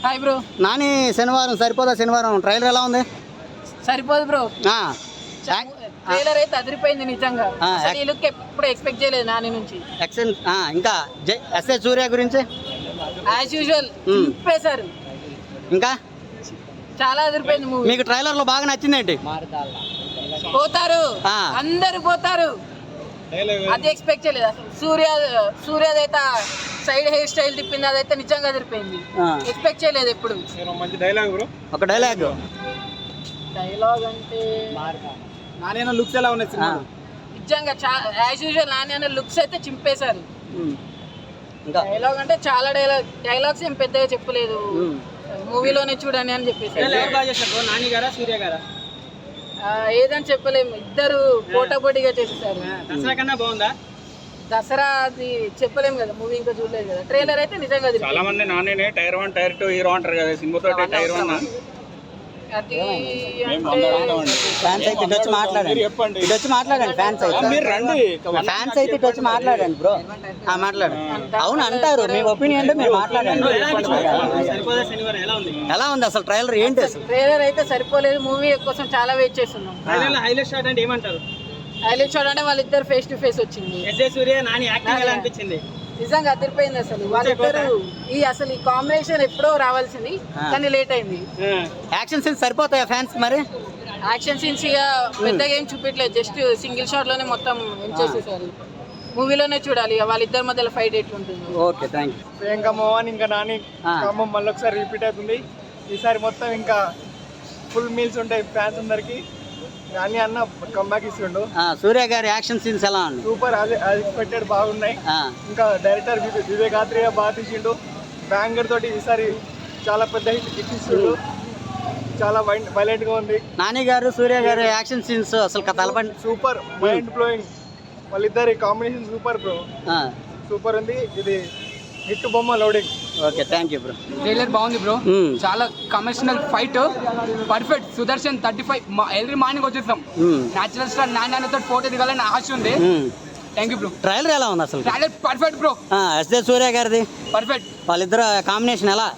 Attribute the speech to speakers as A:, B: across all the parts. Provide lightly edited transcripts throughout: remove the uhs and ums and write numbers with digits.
A: Hi bro.
B: Nani శనివారం సరిపోదా? శనివారం trailer ఎలా ఉంది?
A: సరిపోదు బ్రో. ట్రైలర్ అయితే అదిరిపోయింది నిజంగా. ఈ లుక్ ఎప్పుడు ఎక్స్పెక్ట్ చేయలేదు నాని నుంచి.
B: ఇంకా ఎస్ఏ సూర్య గురించి
A: యాజ్ యూజువల్ చింపేశారు.
B: ఇంకా
A: చాలా అదిరిపోయింది మూవీ.
B: మీకు ట్రైలర్ లో బాగా నచ్చింది ఏంటి?
A: పోతారు అందరు పోతారు, అది ఎక్స్పెక్ట్ చేయలేదు అసలు. సూర్యదైతే సైడ్ హెయిర్ స్టైల్ తిప్పింది, అదైతే నిజంగా అదిరిపోయింది. ఎక్స్పెక్ట్ చేయలేదు ఎప్పుడు.
B: ఒక డైలాగ్
A: అంటే
C: నాని లుక్స్ ఎలా ఉన్నాయి
A: నిజంగా యాజ్ యూజువల్ నాని లుక్స్ అయితే చింపేశారు. డైలాగ్ అంటే చాలా డైలాగ్స్ ఏం పెద్దగా చెప్పలేదు, మూవీలోనే చూడండి అని చెప్పేసి.
C: నాని గారా సూర్య గారా?
A: ఏదని చెప్పలేము, ఇద్దరు పోటాపోటీగా చేసేసారు.
C: దసరా కన్నా బాగుందా?
A: దసరా అది చెప్పలేము కదా, మూవీ ఇంకా చూడలేదు కదా. ట్రైలర్ అయితే నిజంగా
D: చాలా మంది నాని టైర్ 1 టైర్ 2 హీరో అంటారు కదా, సినిమాతో టైర్ 1
A: అది
B: ఫ్యాన్స్ అయితే ఇటు వచ్చి మాట్లాడండి, ఇటు వచ్చి మాట్లాడండి. ఫ్యాన్స్ అయితే ఇటు వచ్చి మాట్లాడండి బ్రో, మాట్లాడండి. అవును అంటారు, మీ ఒపీనియన్ మీరు మాట్లాడండి. ఎలా ఉంది అసలు ట్రైలర్? ఏంటి అసలు
A: ట్రైలర్ అయితే సరిపోలేదు, మూవీ కోసం చాలా వెయిట్ చేస్తున్నాం.
C: హైలైట్ షాట్ అంటే ఏమంటారు?
A: హైలైట్ షాట్ అంటే వాళ్ళిద్దరు ఫేస్ టు ఫేస్ వచ్చింది.
C: ఎస్ఏ సూర్య నాని యాక్టింగ్ ఎలా అనిపించింది?
A: నిజంగా అదిరిపోయింది అసలు. వాళ్ళిద్దరు ఈ కాంబినేషన్ ఎప్పుడో రావాల్సింది, కానీ లేట్ అయింది.
B: యాక్షన్ సీన్స్ సరిపోతాయా ఫ్యాన్స్ మరి?
A: యాక్షన్ సీన్స్ ఇక పెద్దగా ఏం చూపించలేదు, జస్ట్ సింగిల్ షాట్ లోనే మొత్తం ఎంచేసేసారు. మూవీలోనే చూడాలి వాళ్ళిద్దరి మధ్యలో ఫైట్ ఎట్లుంటుంది.
B: Okay, thank you.
C: Priyanka Mohan ఇంకా నాని కాంబో మళ్ళీ ఒకసారి రిపీట్ అవుతుంది. ఈసారి మొత్తం ఇంకా ఫుల్ మీల్స్ ఉంటాయి ఫ్యాన్స్ అందరికి. నాని అన్న కంబ్యాక్ ఇస్తుండు.
B: సూర్య గారి యాక్షన్ సీన్స్ ఎలా ఉన్నాయి?
C: సూపర్, ఎక్స్పెక్టెడ్ బాగున్నాయి. ఇంకా డైరెక్టర్ వివేక్ ఆత్రేయ బాగా తీసిండు. బ్యాంగర్ తోటి ఈసారి చాలా పెద్ద హిట్ ఇస్తుండు, చాలా వైలెంట్ గా ఉంది.
B: నాని గారు సూర్య గారు యాక్షన్ సీన్స్ అసలు తలపండి
C: సూపర్, మైండ్ బ్లోయింగ్. వాళ్ళిద్దరి కాంబినేషన్ సూపర్ బ్రో, సూపర్ ఉంది. ఇది హిట్ బొమ్మ loading.
B: Okay, thank you bro.
E: Trailer బాగుంది బ్రో, చాలా commercial fight perfect. Sudarshan 35 every morning వచ్చేస్తాం. న్యాచురల్ స్టార్ నాన్నతో ఫోటో దిగాలని ఆశ ఉంది. Thank you bro.
B: ట్రైలర్ ఎలా ఉంది అసలు?
E: Trailer perfect bro.
B: ఎస్ఏ సూర్య గారిది
E: పర్ఫెక్ట్.
B: వాళ్ళిద్దరు కాంబినేషన్ ఎలా?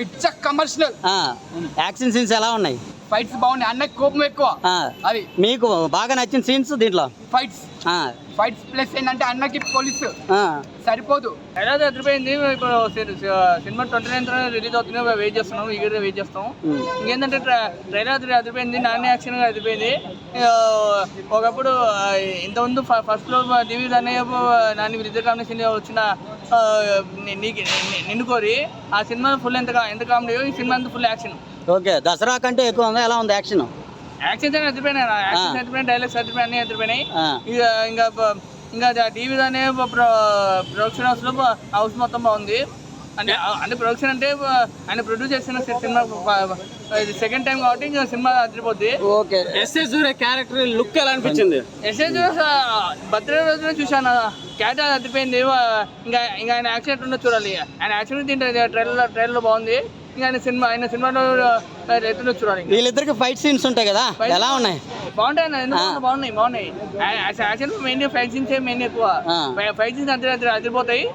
E: పిచ్చ కమర్షియల్.
B: యాక్షన్ సీన్స్ ఎలా ఉన్నాయి?
E: ఫైట్స్ బాగున్నాయి, అన్నకి కోపం ఎక్కువ. అది
B: మీకు బాగా నచ్చిన సీన్స్ దీంట్లో?
E: ఫైట్స్ ప్లస్ ఏంటంటే అన్నకి పోలీసు సరిపోదు.
F: ఎలా అదిరిపోయింది. ఇప్పుడు సినిమా 29th రిలీజ్ అవుతుంది, వెయిట్ చేస్తున్నాం, ఈగర్గా వెయిట్ చేస్తాం. ఇంకేంటంటే ట్రైలర్ అదిరిపోయింది, నాని యాక్షన్ గా అదిరిపోయింది. ఒకప్పుడు ఇంతకుముందు ఫస్ట్ లో దివ్య నాని ఇద్దరు కాంబినేషన్ వచ్చిన నిన్ను కోరి ఆ సినిమా ఫుల్ ఎంత కామెడీ, ఈ సినిమా అంతా ఫుల్ యాక్షన్.
B: ఓకే, దసరా కంటే ఎక్కువ ఉందా? ఎలా ఉంది యాక్షన్?
F: యాక్షన్ అదిరిపోయినాయి, యాక్షన్ అదిరిపోయినాయి, డైలాగ్స్ అదిరిపోయినాయి, అన్ని అదిరిపోయినాయి. ఇంకా టీవీలోనే ప్రొడక్షన్ హౌస్ మొత్తం బాగుంది. అంటే ప్రొడక్షన్ అంటే ఆయన ప్రొడ్యూస్ చేసిన సినిమా సెకండ్ టైం కాబట్టి ఇంకా సినిమా అదిరిపోద్ది.
B: ఓకే, ఎస్ఏ సూర్య క్యారెక్టర్ లుక్ ఎలా అనిపించింది?
F: ఎస్ఏ సూర్య బర్త్డే రోజునే చూశాను, క్యారెక్టర్ అదిరిపోయింది. ఇంకా ఆయన యాక్షన్ ఎట్లుందో చూడాలి. ఆయన యాక్షన్ తింటే ట్రైలర్లో బాగుంది. ఇంకా ఆయన సినిమాలో ఎట్లుందో చూడాలి.
B: వీళ్ళిద్దరికి ఫైట్ సీన్స్ ఉంటాయి కదా, ఎలా ఉన్నాయి?
F: బాగుంటాయి, బాగున్నాయి. Action main fight scenes main ఎక్కువ. Fight scenes అదిరిపోతాయి.